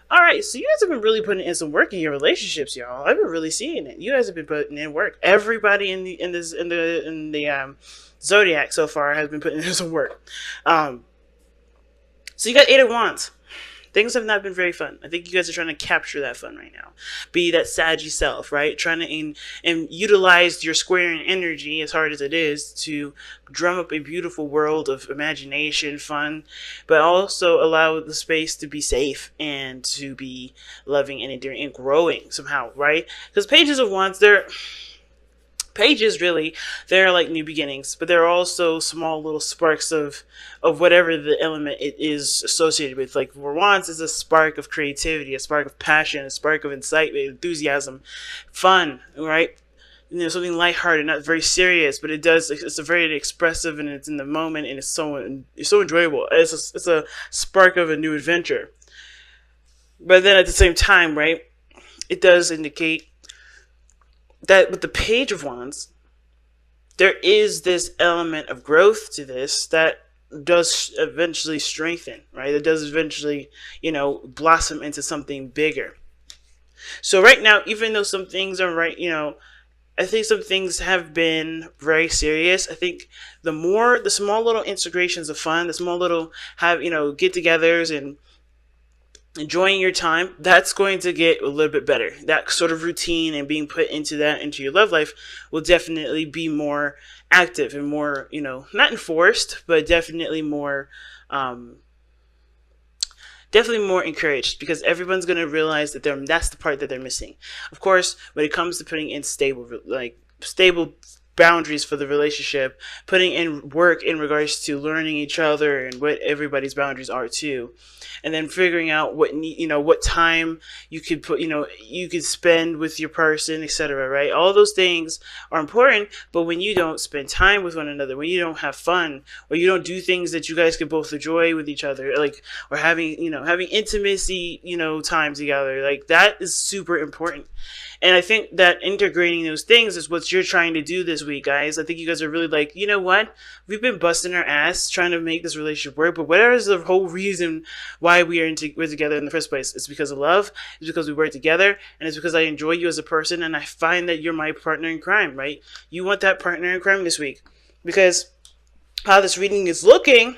All right, so you guys have been really putting in some work in your relationships, y'all. I've been really seeing it. You guys have been putting in work. Everybody in the zodiac so far has been putting in some work. Um, so you got Eight of Wands. Things have not been very fun. I think you guys are trying to capture that fun right now. Be that saggy self, right? Trying to and utilize your squaring energy, as hard as it is, to drum up a beautiful world of imagination, fun, but also allow the space to be safe and to be loving and endearing and growing somehow, right? Because Pages of Wands, pages really, they're like new beginnings, but they're also small little sparks of whatever the element it is associated with. Like for wands is a spark of creativity, a spark of passion, a spark of excitement, enthusiasm, fun, right? Something lighthearted, not very serious, but it's a very expressive, and it's in the moment, and it's so enjoyable. It's a spark of a new adventure. But then at the same time, right, it does indicate that with the Page of Wands, there is this element of growth to this that does eventually strengthen, right? It does eventually, blossom into something bigger. So right now, even though some things are right, I think some things have been very serious. I think the small little integrations of fun, the small little get-togethers and enjoying your time, that's going to get a little bit better. That sort of routine and being put into your love life will definitely be more active and more, not enforced, but definitely more encouraged, because everyone's going to realize that that's the part that they're missing. Of course, when it comes to putting in stable boundaries for the relationship, putting in work in regards to learning each other and what everybody's boundaries are too, and then figuring out what time you could spend with your person, etc., right? All those things are important, but when you don't spend time with one another, when you don't have fun, or you don't do things that you guys can both enjoy with each other, or having intimacy, time together, like that is super important. And I think that integrating those things is what you're trying to do this week, guys. I think you guys are really like, you know what? We've been busting our ass trying to make this relationship work, but whatever is the whole reason why we're together in the first place? It's because of love. It's because we work together, and it's because I enjoy you as a person, and I find that you're my partner in crime, right? You want that partner in crime this week, because how this reading is looking,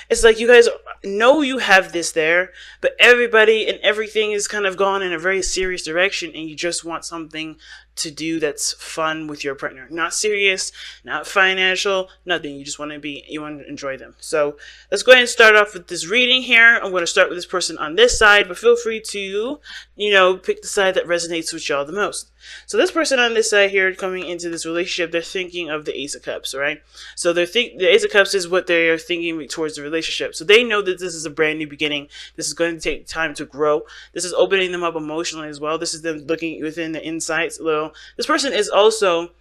it's like you guys know you have this there, but everybody and everything is kind of gone in a very serious direction, and you just want something to do that's fun with your partner. Not serious, not financial, nothing. You just want to enjoy them. So let's go ahead and start off with this reading here. I'm going to start with this person on this side, but feel free to, pick the side that resonates with y'all the most. So this person on this side here, coming into this relationship, they're thinking of the Ace of Cups, right? So the Ace of Cups is what they are thinking towards the relationship. So they know that this is a brand new beginning. This is going to take time to grow. This is opening them up emotionally as well. This is them looking within the insights a little. This person is also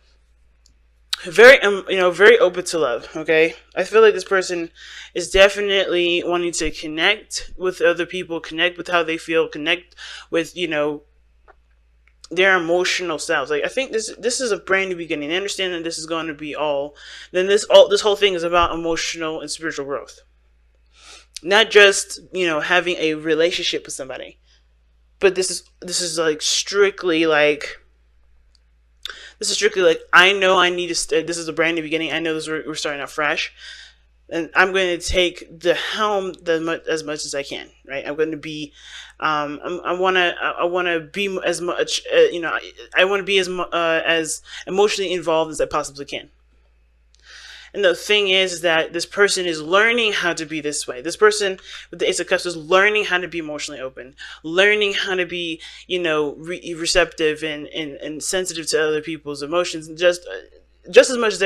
very very open to love. Okay, I feel like this person is definitely wanting to connect with other people, connect with how they feel, connect with their emotional selves. Like, I think this is a brand new beginning. They understand that this is going to be this whole thing is about emotional and spiritual growth, not just having a relationship with somebody, but this is strictly like. This is strictly like, I know I need to. This is a brand new beginning. I know we're starting out fresh, and I'm going to take the helm as much as I can. Right? I'm going to be. I want to be as much. I want to be as emotionally involved as I possibly can. And the thing is that this person is learning how to be this way. This person with the Ace of Cups is learning how to be emotionally open, learning how to be, receptive and sensitive to other people's emotions. Just as much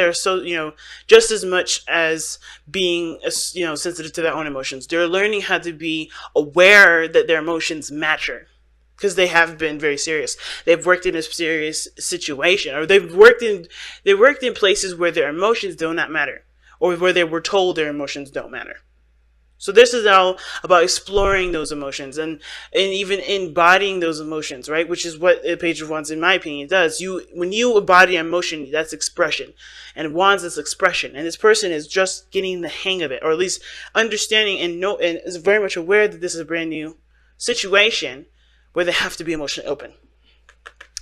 just as much as being, sensitive to their own emotions. They're learning how to be aware that their emotions matter, because they have been very serious. They've worked in a serious situation, or they've worked in places where their emotions do not matter, or where they were told their emotions don't matter. So this is all about exploring those emotions and even embodying those emotions, right? Which is what a Page of Wands, in my opinion, does. When you embody emotion, that's expression, and Wands is expression. And this person is just getting the hang of it, or at least understanding and is very much aware that this is a brand new situation where they have to be emotionally open.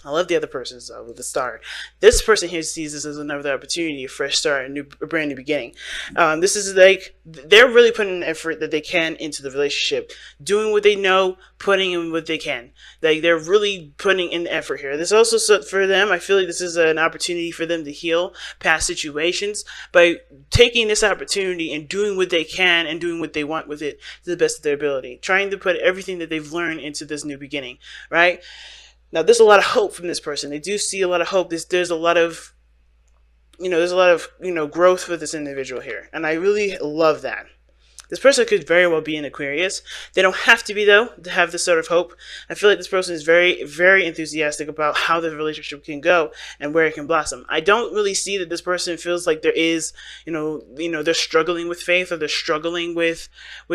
I love the other person's with the star. This person here sees this as another opportunity, a fresh start, a brand new beginning. This is like they're really putting an effort that they can into the relationship, doing what they know, putting in what they can. Like they're really putting in the effort here. This also for them, I feel like this is an opportunity for them to heal past situations by taking this opportunity and doing what they can and doing what they want with it to the best of their ability, trying to put everything that they've learned into this new beginning, right? Now, there's a lot of hope from this person. They do see a lot of hope. There's a lot of, growth for this individual here. And I really love that. This person could very well be an Aquarius. They don't have to be, though, to have this sort of hope. I feel like this person is very, very enthusiastic about how the relationship can go and where it can blossom. I don't really see that this person feels like there is, they're struggling with faith, or they're struggling with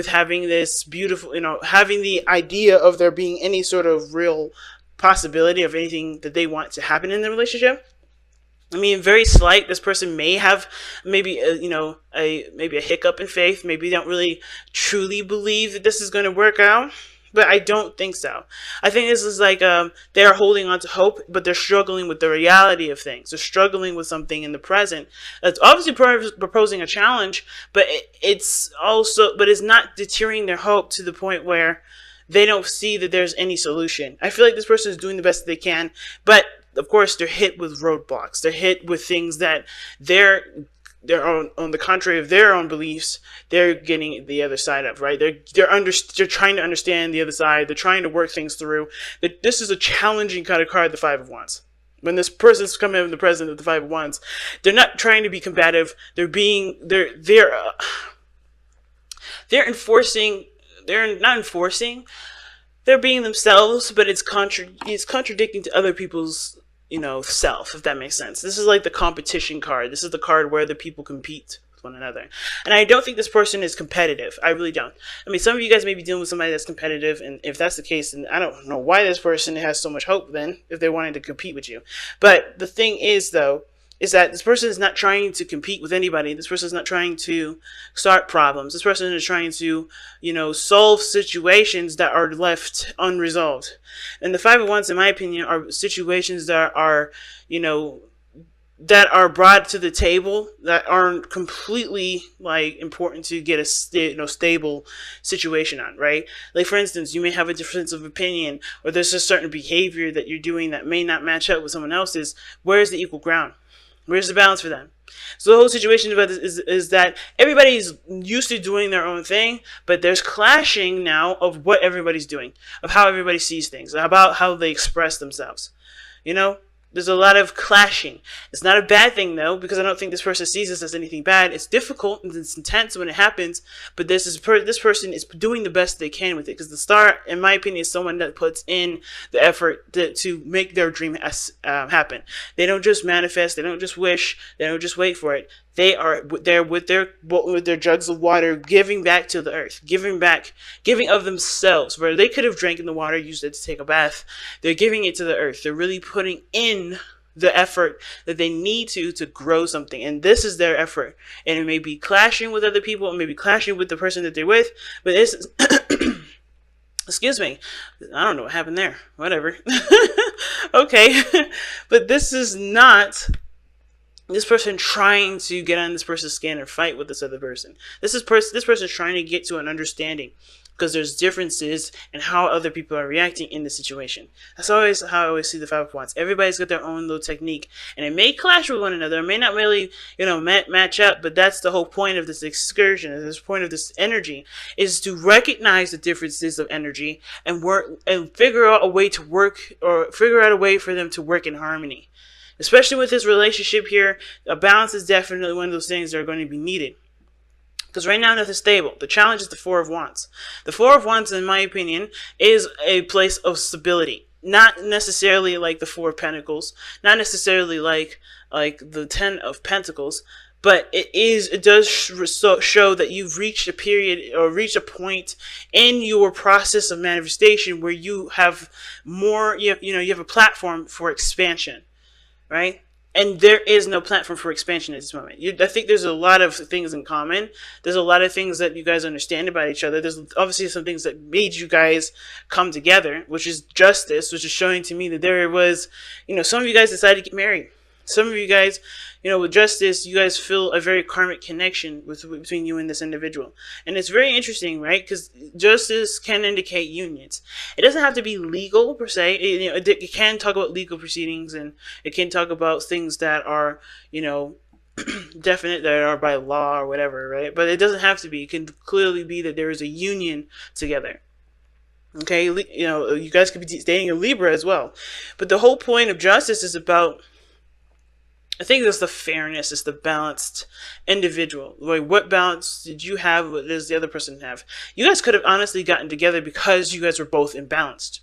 having this beautiful, having the idea of there being any sort of real possibility of anything that they want to happen in the relationship. I mean, very slight. This person may have maybe a hiccup in faith. Maybe they don't really truly believe that this is going to work out, but I don't think so. I think this is like they're holding on to hope, but they're struggling with the reality of things. They're struggling with something in the present. It's obviously proposing a challenge, but it's not deterring their hope to the point where they don't see that there's any solution. I feel like this person is doing the best they can, but of course they're hit with roadblocks. They're hit with things that they're on the contrary of their own beliefs, they're getting the other side of, right? They're trying to understand the other side. They're trying to work things through. This is a challenging kind of card, the Five of Wands. When this person's coming in the present of the Five of Wands, they're not trying to be combative. They're not enforcing. They're being themselves, but it's contradicting to other people's, self, if that makes sense. This is like the competition card. This is the card where the people compete with one another. And I don't think this person is competitive. I really don't. I mean, some of you guys may be dealing with somebody that's competitive, and if that's the case, then I don't know why this person has so much hope then, if they're wanting to compete with you. But the thing is, though, is that this person is not trying to compete with anybody. This person is not trying to start problems. This person is trying to, solve situations that are left unresolved. And the Five of Wands, in my opinion, are situations that are, that are brought to the table that aren't completely important to get a stable situation on, right? Like, for instance, you may have a difference of opinion, or there's a certain behavior that you're doing that may not match up with someone else's. Where's the equal ground? Where's the balance for them? So the whole situation about this is that everybody's used to doing their own thing, but there's clashing now of what everybody's doing, of how everybody sees things, about how they express themselves. There's a lot of clashing. It's not a bad thing, though, because I don't think this person sees this as anything bad. It's difficult and it's intense when it happens, but this person is doing the best they can with it, because the star, in my opinion, is someone that puts in the effort to make their dream happen. They don't just manifest. They don't just wish. They don't just wait for it. They are there with their jugs of water, giving back to the earth, giving of themselves. Where they could have drank in the water, used it to take a bath, they're giving it to the earth. They're really putting in the effort that they need to grow something. And this is their effort. And it may be clashing with other people, it may be clashing with the person that they're with, but this is excuse me, I don't know what happened there. Whatever. Okay. But this is not this person trying to get on this person's skin or fight with this other person. This person is trying to get to an understanding, because there's differences in how other people are reacting in the situation. That's always how I always see the Five of Wands. Everybody's got their own little technique, and it may clash with one another. It may not really, match up, but that's the whole point of this excursion, and this point of this energy, is to recognize the differences of energy and work and figure out a way for them to work in harmony. Especially with this relationship here, a balance is definitely one of those things that are going to be needed. Because right now, nothing's stable. The challenge is the Four of Wands. The Four of Wands, in my opinion, is a place of stability. Not necessarily like the Four of Pentacles. Not necessarily like the Ten of Pentacles. But it does show that you've reached a period or reached a point in your process of manifestation where you have more, you have a platform for expansion. Right? And there is no platform for expansion at this moment. I think there's a lot of things in common. There's a lot of things that you guys understand about each other. There's obviously some things that made you guys come together, which is justice, which is showing to me that there was, some of you guys decided to get married. Some of you guys, with justice, you guys feel a very karmic connection between you and this individual. And it's very interesting, right? Because justice can indicate unions. It doesn't have to be legal per se. It can talk about legal proceedings, and it can talk about things that are, definite, that are by law or whatever, right? But it doesn't have to be. It can clearly be that there is a union together. Okay, you guys could be dating a Libra as well. But the whole point of justice is about, I think that's the fairness, it's the balanced individual. Like, what balance did you have? What does the other person have? You guys could have honestly gotten together because you guys were both imbalanced.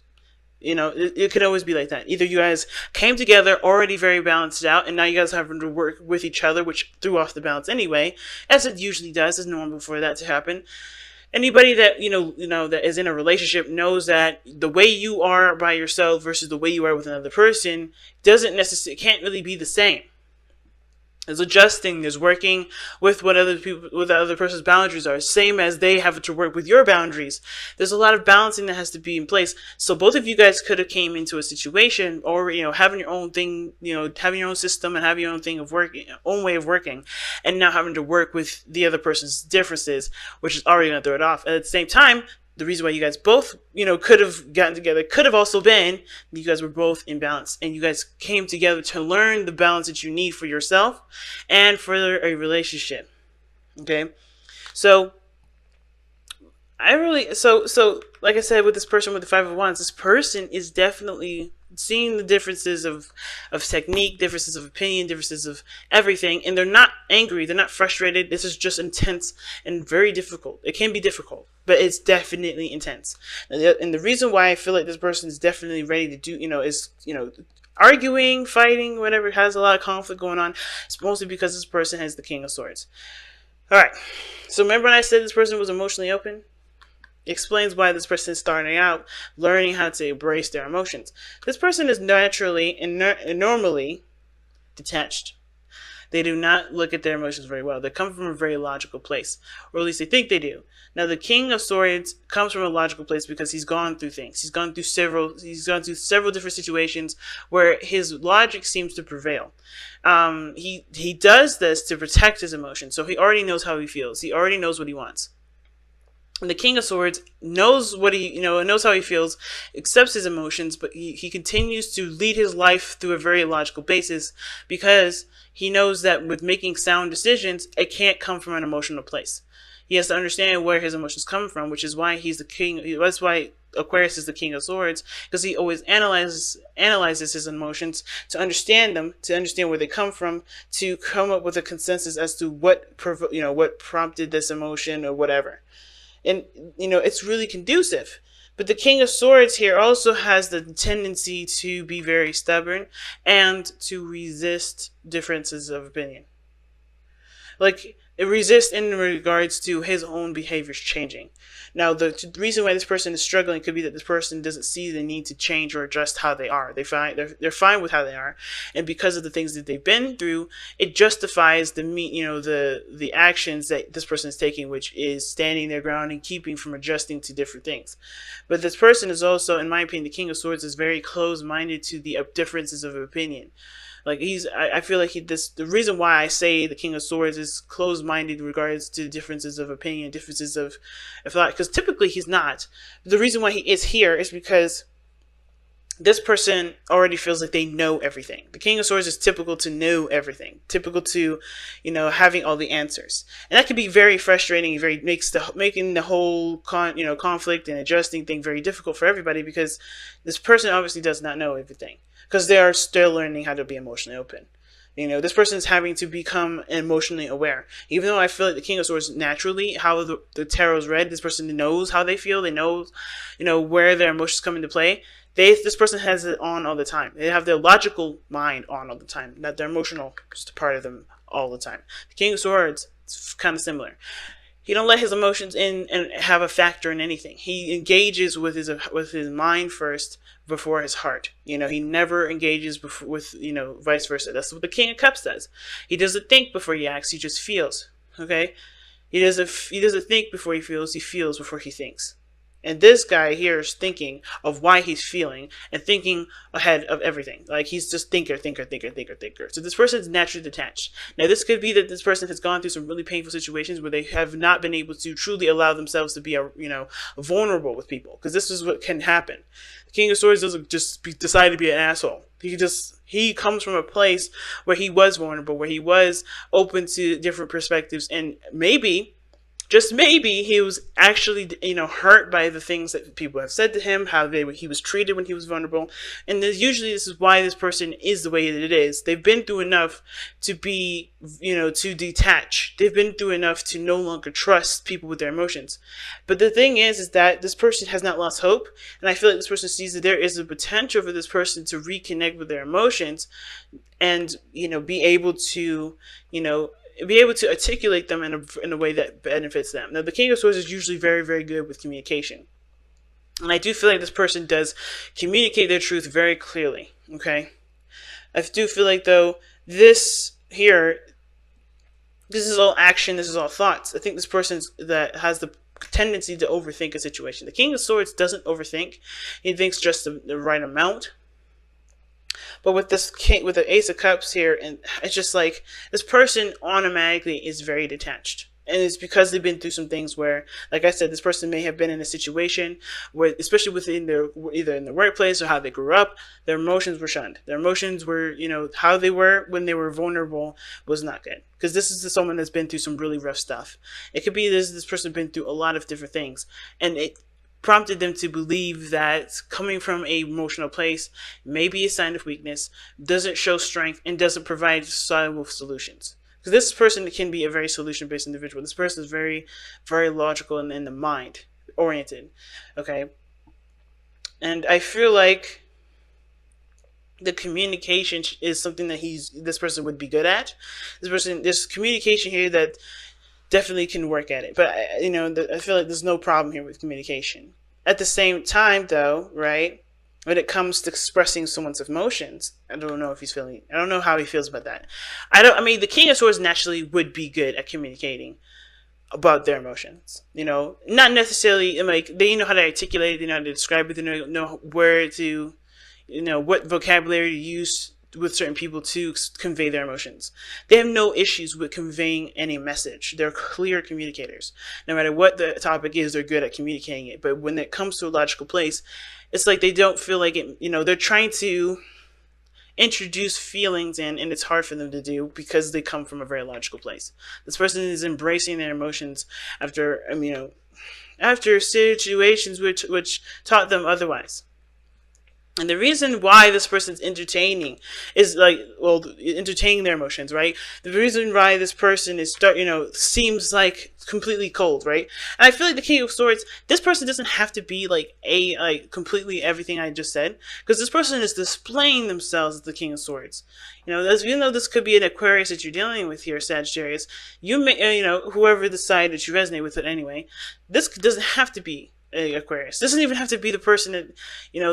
It could always be like that. Either you guys came together already very balanced out, and now you guys are having to work with each other, which threw off the balance anyway, as it usually does. It's normal for that to happen. Anybody that that is in a relationship knows that the way you are by yourself versus the way you are with another person can't really be the same. There's adjusting, there's working with what the other person's boundaries are, same as they have to work with your boundaries. There's a lot of balancing that has to be in place. So both of you guys could have came into a situation, or having your own thing, having your own system and having your own thing of working, own way of working, and now having to work with the other person's differences, which is already going to throw it off. And at the same time, the reason why you guys both, could have gotten together could have also been you guys were both in balance, and you guys came together to learn the balance that you need for yourself and for a relationship. Okay, so like I said, with this person with the Five of Wands, this person is definitely seeing the differences of technique, differences of opinion, differences of everything, and they're not angry, they're not frustrated. This is just intense and very difficult. It can be difficult, but it's definitely intense. And the reason why I feel like this person is definitely ready to do, is arguing, fighting, whatever, has a lot of conflict going on, it's mostly because this person has the King of Swords. All right, so remember when I said this person was emotionally open? Explains why this person is starting out learning how to embrace their emotions. This person is naturally and normally detached. They do not look at their emotions very well. They come from a very logical place, or at least they think they do. Now, the King of Swords comes from a logical place because he's gone through things. He's gone through several different situations where his logic seems to prevail. He does this to protect his emotions, so he already knows how he feels. He already knows what he wants. And the King of Swords knows what knows how he feels, accepts his emotions, but he continues to lead his life through a very logical basis because he knows that with making sound decisions, it can't come from an emotional place. He has to understand where his emotions come from, which is why he's the king. That's why Aquarius is the King of Swords, because he always analyzes his emotions to understand them, to understand where they come from, to come up with a consensus as to what prompted this emotion or whatever. And, it's really conducive. But the King of Swords here also has the tendency to be very stubborn and to resist differences of opinion. Like, it resists in regards to his own behaviors changing. Now, the reason why this person is struggling could be that this person doesn't see the need to change or adjust how they are. They're fine with how they are, and because of the things that they've been through, it justifies the actions that this person is taking, which is standing their ground and keeping from adjusting to different things. But this person is also, in my opinion, the King of Swords is very close-minded to the differences of opinion. Like I feel like the reason why I say the King of Swords is closed-minded in regards to differences of opinion, differences of thought, because typically he's not. The reason why he is here is because this person already feels like they know everything. The King of Swords is typical to know everything, typical to, having all the answers, and that can be very frustrating. Making the whole conflict and adjusting thing very difficult for everybody, because this person obviously does not know everything, because they are still learning how to be emotionally open. This person is having to become emotionally aware. Even though I feel like the King of Swords naturally, how the tarot is read, this person knows how they feel. They know, where their emotions come into play. This person has it on all the time. They have their logical mind on all the time, not their emotional part of them all the time. The King of Swords, it's kind of similar. He don't let his emotions in and have a factor in anything. He engages with his mind first before his heart. He never engages with vice versa. That's what the King of Cups does. He doesn't think before he acts. He just feels. Okay, he doesn't think before he feels. He feels before he thinks. And this guy here is thinking of why he's feeling and thinking ahead of everything. Like, he's just thinker. So this person is naturally detached. Now, this could be that this person has gone through some really painful situations where they have not been able to truly allow themselves to be, vulnerable with people. Because this is what can happen. The King of Swords doesn't just decide to be an asshole. He comes from a place where he was vulnerable, where he was open to different perspectives, and maybe, just maybe, he was actually, hurt by the things that people have said to him, how he was treated when he was vulnerable. And usually this is why this person is the way that it is. They've been through enough to be, to detach. They've been through enough to no longer trust people with their emotions. But the thing is that this person has not lost hope. And I feel like this person sees that there is a potential for this person to reconnect with their emotions and, be able to articulate them in a way that benefits them. Now, the King of Swords is usually very, very good with communication. And I do feel like this person does communicate their truth very clearly, okay? I do feel like, though, this is all action, this is all thoughts. I think this person that has the tendency to overthink a situation. The King of Swords doesn't overthink. He thinks just the right amount. But with the Ace of Cups here, and it's just like this person automatically is very detached. And it's because they've been through some things where, like I said, this person may have been in a situation where, especially either in the workplace or how they grew up, their emotions were shunned. Their emotions were, how they were when they were vulnerable was not good. Because this is someone that's been through some really rough stuff. It could be this person been through a lot of different things. And it prompted them to believe that coming from a emotional place may be a sign of weakness, doesn't show strength, and doesn't provide solvable solutions. Because this person can be a very solution-based individual. This person is very, very logical and in the mind oriented. Okay, and I feel like the communication is something that this person would be good at. There's communication here that definitely can work at it. But, I feel like there's no problem here with communication. At the same time, though, right, when it comes to expressing someone's emotions, I don't know how he feels about that. The King of Swords naturally would be good at communicating about their emotions. Not necessarily, they know how to articulate it, they know how to describe it, they know where to, what vocabulary to use with certain people to convey their emotions. They have no issues with conveying any message. They're clear communicators. No matter what the topic is, they're good at communicating it. But when it comes to a logical place, it's like they don't feel like it, they're trying to introduce feelings in, and it's hard for them to do because they come from a very logical place. This person is embracing their emotions after situations which taught them otherwise. And the reason why this person's entertaining their emotions, right? The reason why this person is seems like completely cold, right? And I feel like the King of Swords, this person doesn't have to be completely everything I just said, because this person is displaying themselves as the King of Swords. Even though this could be an Aquarius that you're dealing with here, Sagittarius, you may, whoever decide that you resonate with it anyway, this doesn't have to be Aquarius. This doesn't even have to be the person that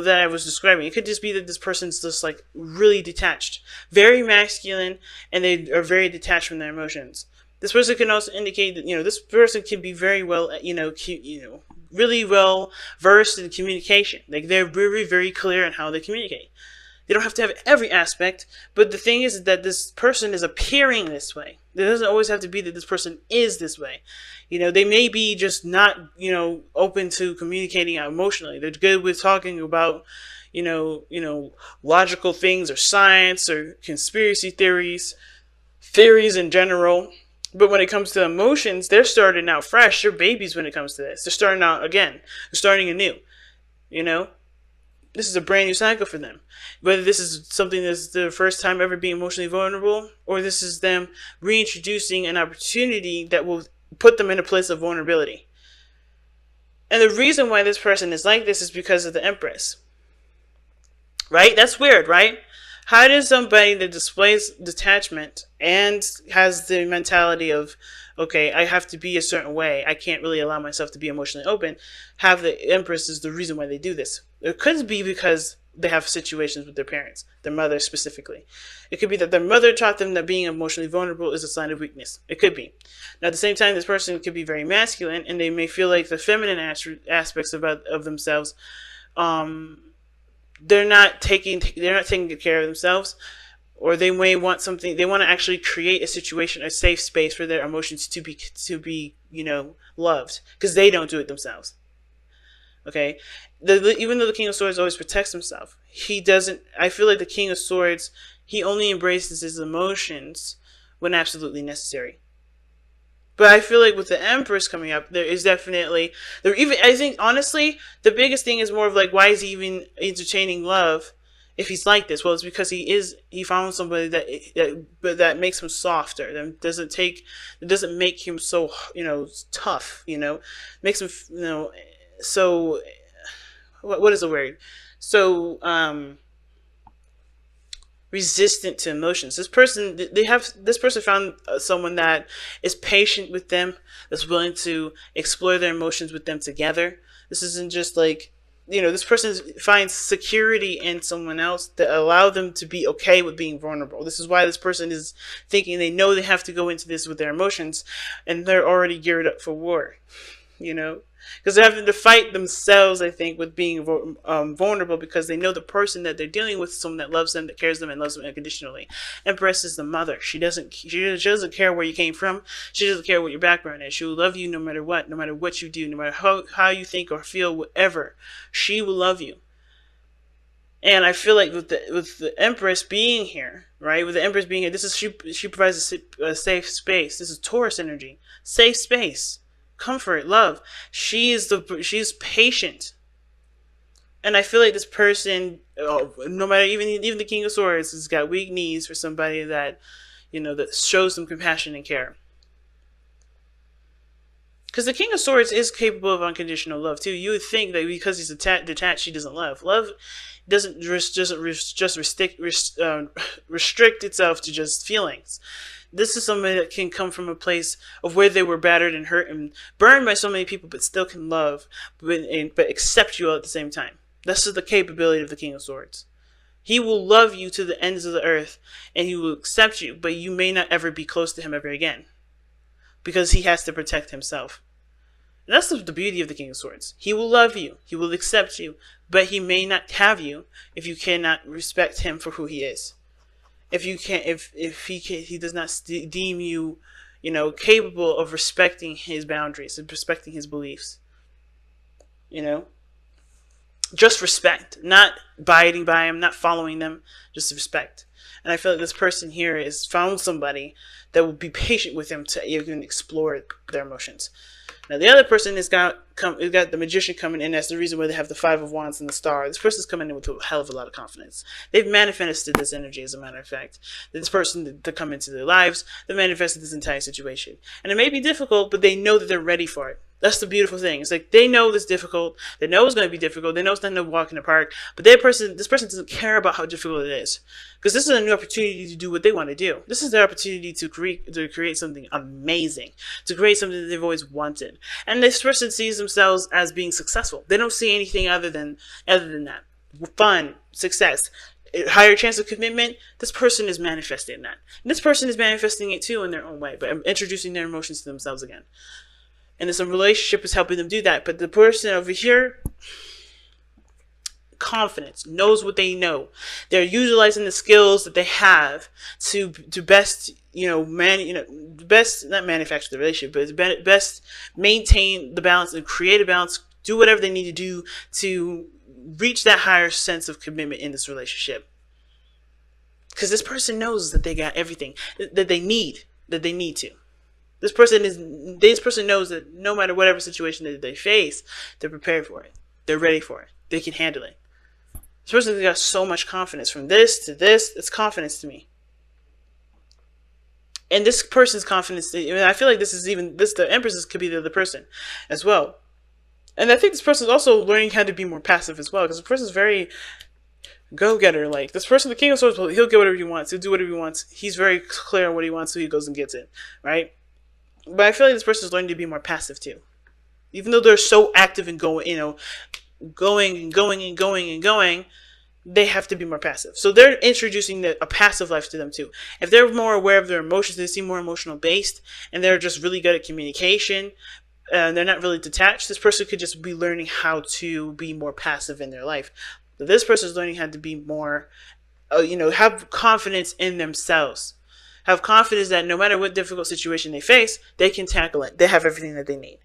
that I was describing. It could just be that this person's just really detached, very masculine, and they are very detached from their emotions. This person can also indicate that this person can be very well really well versed in communication. They're very, very clear on how they communicate. They don't have to have every aspect, but the thing is that this person is appearing this way. It doesn't always have to be that this person is this way. They may be just not, open to communicating emotionally. They're good with talking about, logical things or science or conspiracy theories in general. But when it comes to emotions, they're starting out fresh. They're babies when it comes to this. They're starting out again. They're starting anew. This is a brand new cycle for them. Whether this is something that's the first time ever being emotionally vulnerable, or this is them reintroducing an opportunity that will put them in a place of vulnerability. And the reason why this person is like this is because of the Empress. Right? That's weird, right? How does somebody that displays detachment and has the mentality of okay, I have to be a certain way. I can't really allow myself to be emotionally open. Have the Empress is the reason why they do this. It could be because they have situations with their parents, their mother specifically. It could be that their mother taught them that being emotionally vulnerable is a sign of weakness. It could be. Now, at the same time, this person could be very masculine, and they may feel like the feminine aspects of themselves, they're not taking good care of themselves, or they may want something. They want to actually create a situation, a safe space for their emotions to be loved, because they don't do it themselves. Okay, even though the King of Swords always protects himself, he doesn't. I feel like the King of Swords, he only embraces his emotions when absolutely necessary. But I feel like with the Empress coming up, there is definitely I think honestly, the biggest thing is more of like, why is he even entertaining love if he's like this? Well, it's because he found somebody that makes him softer. That doesn't make him so tough. Makes him so what is the word? So resistant to emotions. This person found someone that is patient with them, that's willing to explore their emotions with them together. This isn't just like, this person finds security in someone else that allow them to be okay with being vulnerable. This is why this person is thinking they know they have to go into this with their emotions, and they're already geared up for war. Because they're having to fight themselves, I think, with being vulnerable, because they know the person that they're dealing with is someone that loves them, that cares them, and loves them unconditionally. Empress is the mother. She doesn't care where you came from. She doesn't care what your background is. She will love you no matter what you do, no matter how you think or feel, whatever. She will love you. And I feel like with the Empress being here, right? With the Empress being here, she provides a safe space. This is Taurus energy. Safe space. Comfort, love. She's patient, and I feel like this person, no matter even the King of Swords, has got weak knees for somebody that that shows them compassion and care. Because the King of Swords is capable of unconditional love too. You would think that because he's detached, he doesn't love. Love doesn't just restrict itself to just feelings. This is somebody that can come from a place of where they were battered and hurt and burned by so many people, but still can love, but accept you all at the same time. That's the capability of the King of Swords. He will love you to the ends of the earth, and he will accept you, but you may not ever be close to him ever again, because he has to protect himself. And that's the beauty of the King of Swords. He will love you, he will accept you, but he may not have you if you cannot respect him for who he is. If he does not deem you, capable of respecting his boundaries and respecting his beliefs. Just respect, not abiding by him, not following them, just respect. And I feel like this person here has found somebody that will be patient with him to even explore their emotions. Now, the other person has got the Magician coming in. That's the reason why they have the Five of Wands and the Star. This person's coming in with a hell of a lot of confidence. They've manifested this energy, as a matter of fact. This person to come into their lives, they manifested this entire situation. And it may be difficult, but they know that they're ready for it. That's the beautiful thing. It's like they know it's difficult. They know it's going to be difficult. They know it's not no walk in the park. But this person doesn't care about how difficult it is, because this is a new opportunity to do what they want to do. This is their opportunity to create something amazing, to create something that they've always wanted. And this person sees themselves as being successful. They don't see anything other than that. Fun, success, higher chance of commitment. This person is manifesting that. And this person is manifesting it too in their own way, but introducing their emotions to themselves again. And this relationship is helping them do that. But the person over here, confidence, knows what they know. They're utilizing the skills that they have to best, best not manufacture the relationship, but best maintain the balance and create a balance. Do whatever they need to do to reach that higher sense of commitment in this relationship. Because this person knows that they got everything that they need to. This person knows that no matter whatever situation that they face, they're prepared for it. They're ready for it. They can handle it. This person got so much confidence. From this to this, it's confidence to me. And this person's confidence, I feel like the Empress could be the other person as well. And I think this person is also learning how to be more passive as well, because this person is very go-getter. Like, this person, the King of Swords, he'll get whatever he wants. He'll do whatever he wants. He's very clear on what he wants, so he goes and gets it, right? But I feel like this person is learning to be more passive too. Even though they're so active and going, going and going and going and going, they have to be more passive. So they're introducing a passive life to them too. If they're more aware of their emotions, they seem more emotional based, and they're just really good at communication, and they're not really detached. This person could just be learning how to be more passive in their life. But this person is learning how to be more, have confidence in themselves. Have confidence that no matter what difficult situation they face, they can tackle it. They have everything that they need.